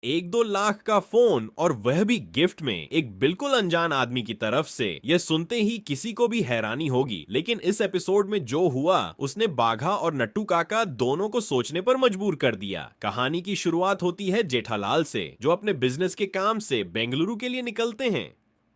1-2 लाख का फोन और वह भी गिफ्ट में एक बिल्कुल अनजान आदमी की तरफ से, यह सुनते ही किसी को भी हैरानी होगी। लेकिन इस एपिसोड में जो हुआ उसने बाघा और नट्टू काका दोनों को सोचने पर मजबूर कर दिया। कहानी की शुरुआत होती है जेठालाल से, जो अपने बिजनेस के काम से बेंगलुरु के लिए निकलते हैं।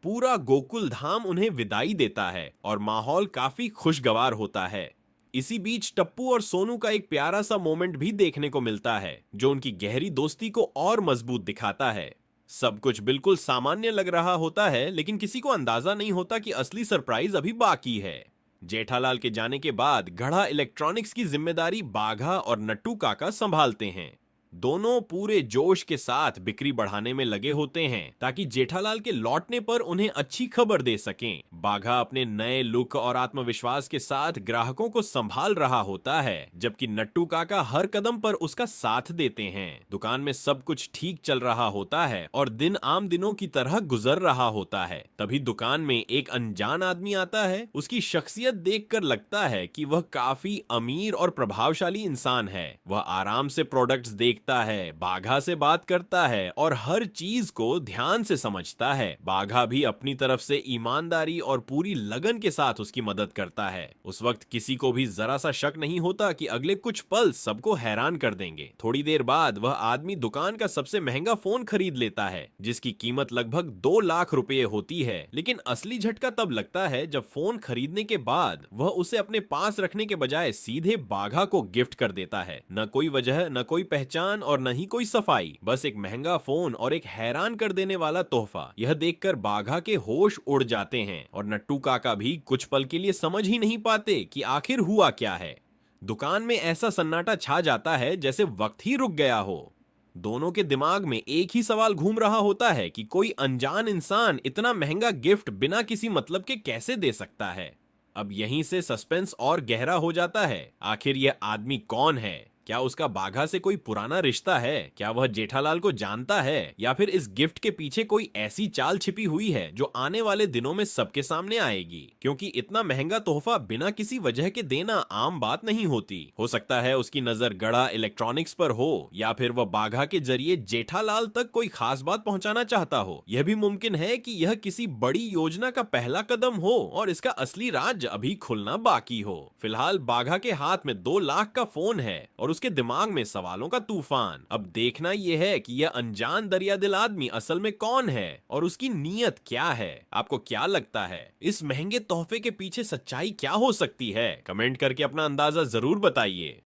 पूरा गोकुल धाम उन्हें विदाई देता है और माहौल काफी खुशगवार होता है। इसी बीच टप्पू और सोनू का एक प्यारा सा मोमेंट भी देखने को मिलता है, जो उनकी गहरी दोस्ती को और मजबूत दिखाता है। सब कुछ बिल्कुल सामान्य लग रहा होता है, लेकिन किसी को अंदाजा नहीं होता कि असली सरप्राइज अभी बाकी है। जेठालाल के जाने के बाद गढ़ा इलेक्ट्रॉनिक्स की जिम्मेदारी बाघा और नट्टू काका संभालते हैं। दोनों पूरे जोश के साथ बिक्री बढ़ाने में लगे होते हैं, ताकि जेठालाल के लौटने पर उन्हें अच्छी खबर दे सकें। बाघा अपने नए लुक और आत्मविश्वास के साथ ग्राहकों को संभाल रहा होता है, जबकि नट्टू काका हर कदम पर उसका साथ देते हैं। दुकान में सब कुछ ठीक चल रहा होता है और दिन आम दिनों की तरह गुजर रहा होता है। तभी दुकान में एक अनजान आदमी आता है। उसकी शख्सियत देखकर लगता है कि वह काफी अमीर और प्रभावशाली इंसान है। वह आराम से प्रोडक्ट्स देखता है, बाघा से बात करता है और हर चीज को ध्यान से समझता है। बाघा भी अपनी तरफ से ईमानदारी और पूरी लगन के साथ उसकी मदद करता है। उस वक्त किसी को भी जरा सा शक नहीं होता कि अगले कुछ पल सबको हैरान कर देंगे। थोड़ी देर बाद वह आदमी दुकान का सबसे महंगा फोन खरीद लेता है, जिसकी कीमत लगभग 2 लाख रुपए होती है। लेकिन असली झटका तब लगता है जब फोन खरीदने के बाद वह उसे अपने पास रखने के बजाय सीधे बाघा को गिफ्ट कर देता है। न कोई वजह, न कोई पहचान और न ही कोई सफाई, बस एक महंगा फोन और एक हैरान कर देने वाला तोहफा। यह देखकर बाघा के होश उड़ जाते हैं और नट्टू काका भी कुछ पल के लिए समझ ही नहीं पाते कि आखिर हुआ क्या है। दुकान में ऐसा सन्नाटा छा जाता है जैसे वक्त ही रुक गया हो। दोनों के दिमाग में एक ही सवाल घूम रहा होता है कि कोई अनजान इंसान इतना महंगा गिफ्ट बिना किसी मतलब के कैसे दे सकता है। अब यहीं से सस्पेंस और गहरा हो जाता है। आखिर यह आदमी कौन है? क्या उसका बाघा से कोई पुराना रिश्ता है? क्या वह जेठालाल को जानता है, या फिर इस गिफ्ट के पीछे कोई ऐसी चाल छिपी हुई है जो आने वाले दिनों में सबके सामने आएगी? क्योंकि इतना महंगा तोहफा बिना किसी वजह के देना आम बात नहीं होती। हो सकता है उसकी नजर गढ़ा इलेक्ट्रॉनिक्स पर हो, या फिर वह बाघा के जरिए जेठालाल तक कोई खास बात पहुंचाना चाहता हो। यह भी मुमकिन है कि यह किसी बड़ी योजना का पहला कदम हो और इसका असली राज अभी खुलना बाकी हो। फिलहाल बाघा के हाथ में 2 लाख का फोन है और उसके दिमाग में सवालों का तूफान। अब देखना यह है कि यह अनजान दरियादिल आदमी असल में कौन है और उसकी नीयत क्या है। आपको क्या लगता है, इस महंगे तोहफे के पीछे सच्चाई क्या हो सकती है? कमेंट करके अपना अंदाजा जरूर बताइए।